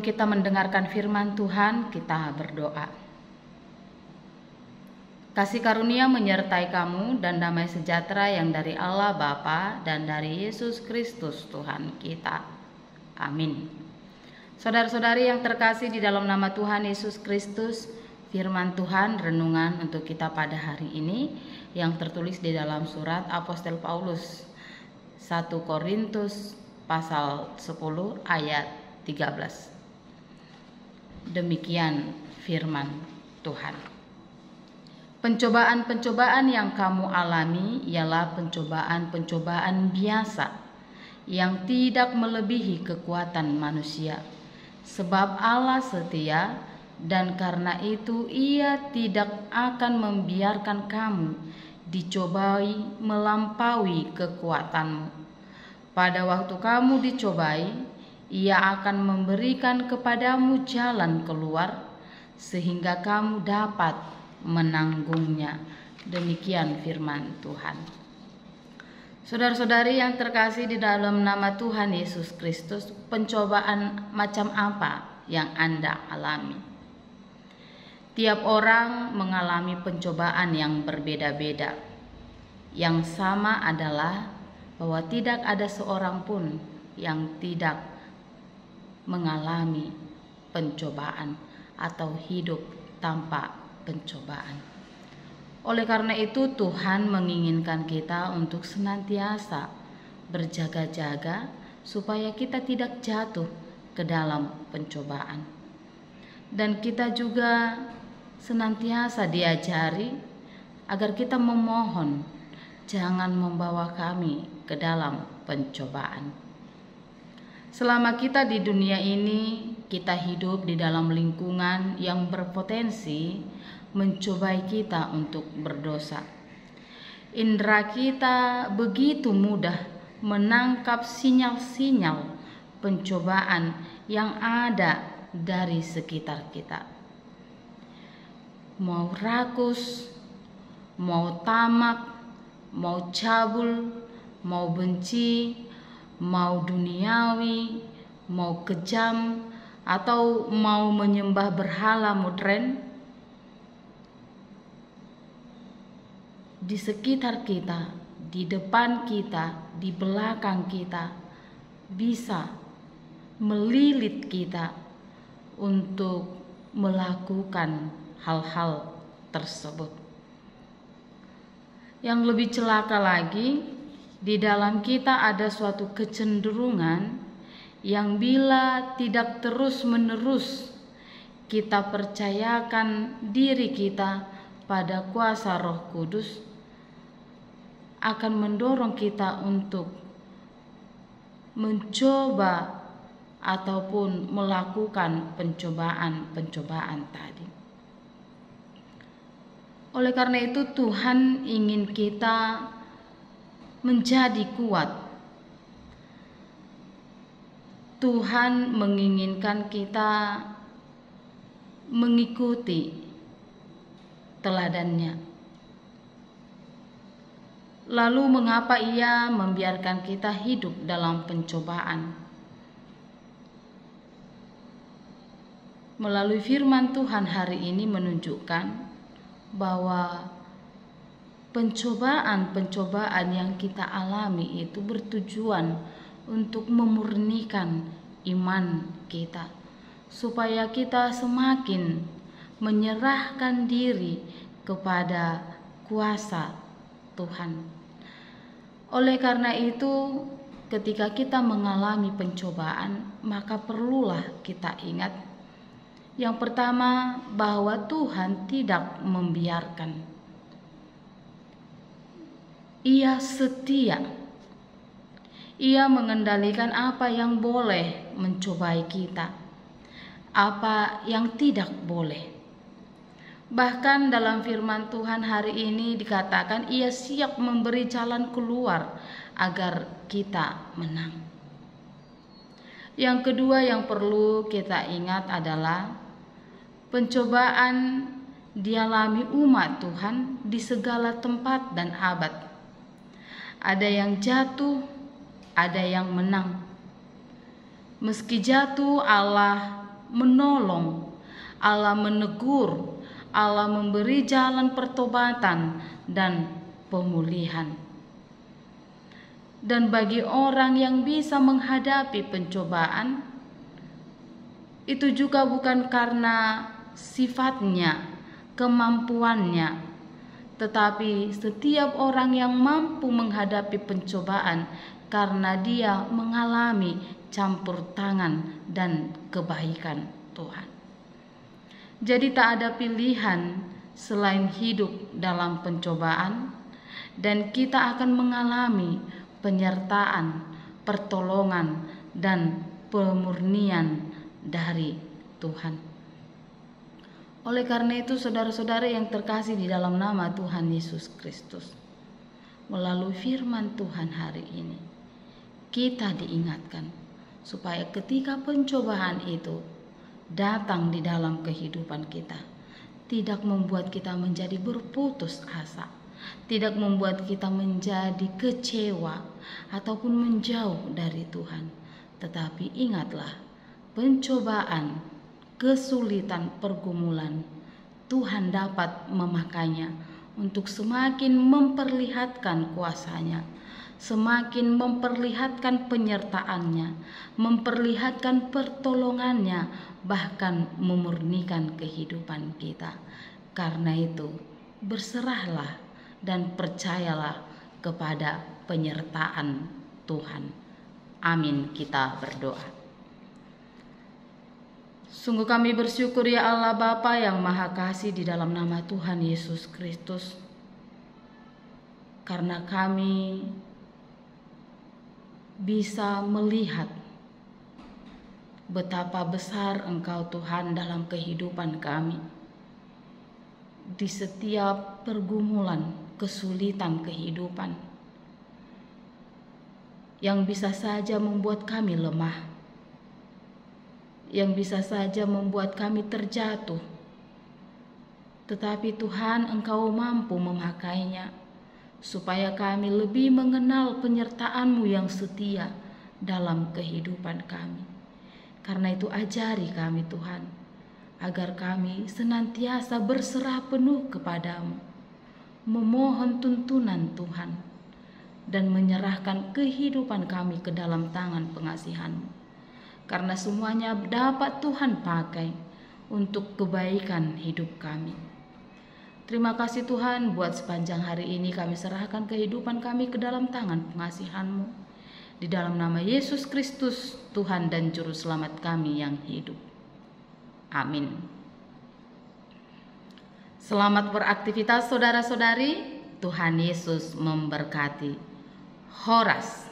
kita mendengarkan firman Tuhan, kita berdoa. Kasih karunia menyertai kamu dan damai sejahtera yang dari Allah Bapa dan dari Yesus Kristus Tuhan kita. Amin. Saudara-saudari yang terkasih di dalam nama Tuhan Yesus Kristus, firman Tuhan renungan untuk kita pada hari ini yang tertulis di dalam surat Apostel Paulus 1 Korintus pasal 10 ayat 13. Demikian firman Tuhan. Pencobaan-pencobaan yang kamu alami ialah pencobaan-pencobaan biasa yang tidak melebihi kekuatan manusia. Sebab Allah setia dan karena itu Ia tidak akan membiarkan kamu dicobai melampaui kekuatanmu. Pada waktu kamu dicobai, Ia akan memberikan kepadamu jalan keluar sehingga kamu dapat menanggungnya. Demikian firman Tuhan. Saudara-saudari yang terkasih di dalam nama Tuhan Yesus Kristus, pencobaan macam apa yang Anda alami? Tiap orang mengalami pencobaan yang berbeda-beda. Yang sama adalah bahwa tidak ada seorang pun yang tidak mengalami pencobaan atau hidup tanpa pencobaan. Oleh karena itu Tuhan menginginkan kita untuk senantiasa berjaga-jaga supaya kita tidak jatuh ke dalam pencobaan. Dan kita juga senantiasa diajari agar kita memohon jangan membawa kami ke dalam pencobaan. Selama kita di dunia ini, kita hidup di dalam lingkungan yang berpotensi mencobai kita untuk berdosa. Indera kita begitu mudah menangkap sinyal-sinyal pencobaan yang ada dari sekitar kita. Mau rakus, mau tamak, mau cabul, mau benci, mau duniawi, mau kejam, atau mau menyembah berhala modern, di sekitar kita, di depan kita, di belakang kita, bisa melilit kita untuk melakukan hal-hal tersebut. Yang lebih celaka lagi, di dalam kita ada suatu kecenderungan yang bila tidak terus-menerus kita percayakan diri kita pada kuasa Roh Kudus, akan mendorong kita untuk mencoba ataupun melakukan pencobaan-pencobaan tadi. Oleh karena itu Tuhan ingin kita menjadi kuat. Tuhan menginginkan kita mengikuti teladannya. Lalu mengapa Ia membiarkan kita hidup dalam pencobaan? Melalui firman Tuhan hari ini menunjukkan bahwa pencobaan-pencobaan yang kita alami itu bertujuan untuk memurnikan iman kita, supaya kita semakin menyerahkan diri kepada kuasa Tuhan. Oleh karena itu, ketika kita mengalami pencobaan, maka perlulah kita ingat yang pertama bahwa Tuhan tidak membiarkan. Ia setia. Ia mengendalikan apa yang boleh mencobai kita, apa yang tidak boleh. Bahkan dalam firman Tuhan hari ini dikatakan Ia siap memberi jalan keluar agar kita menang. Yang kedua yang perlu kita ingat adalah pencobaan dialami umat Tuhan di segala tempat dan abad. Ada yang jatuh, ada yang menang. Meski jatuh, Allah menolong, Allah menegur, Allah memberi jalan pertobatan dan pemulihan. Dan bagi orang yang bisa menghadapi pencobaan, itu juga bukan karena sifatnya, kemampuannya, tetapi setiap orang yang mampu menghadapi pencobaan karena dia mengalami campur tangan dan kebaikan Tuhan. Jadi tak ada pilihan selain hidup dalam pencobaan, dan kita akan mengalami penyertaan, pertolongan, dan pemurnian dari Tuhan. Oleh karena itu, saudara-saudara yang terkasih di dalam nama Tuhan Yesus Kristus, melalui firman Tuhan hari ini, kita diingatkan supaya ketika pencobaan itu datang di dalam kehidupan kita, tidak membuat kita menjadi berputus asa, tidak membuat kita menjadi kecewa ataupun menjauh dari Tuhan. Tetapi ingatlah, pencobaan, kesulitan, pergumulan, Tuhan dapat memakainya untuk semakin memperlihatkan kuasa-Nya, semakin memperlihatkan penyertaan-Nya, memperlihatkan pertolongan-Nya, bahkan memurnikan kehidupan kita. Karena itu, berserahlah dan percayalah kepada penyertaan Tuhan. Amin. Kita berdoa. Sungguh kami bersyukur ya Allah Bapa yang Maha Kasih di dalam nama Tuhan Yesus Kristus, karena kami bisa melihat betapa besar Engkau Tuhan dalam kehidupan kami. Di setiap pergumulan, kesulitan kehidupan yang bisa saja membuat kami lemah, yang bisa saja membuat kami terjatuh, tetapi Tuhan, Engkau mampu memakainya supaya kami lebih mengenal penyertaan-Mu yang setia dalam kehidupan kami. Karena itu ajari kami Tuhan, agar kami senantiasa berserah penuh kepadamu, memohon tuntunan Tuhan, dan menyerahkan kehidupan kami ke dalam tangan pengasihan-Mu. Karena semuanya dapat Tuhan pakai untuk kebaikan hidup kami. Terima kasih Tuhan, buat sepanjang hari ini kami serahkan kehidupan kami ke dalam tangan pengasihan-Mu. Di dalam nama Yesus Kristus, Tuhan dan Juru Selamat kami yang hidup. Amin. Selamat beraktivitas saudara-saudari. Tuhan Yesus memberkati. Horas.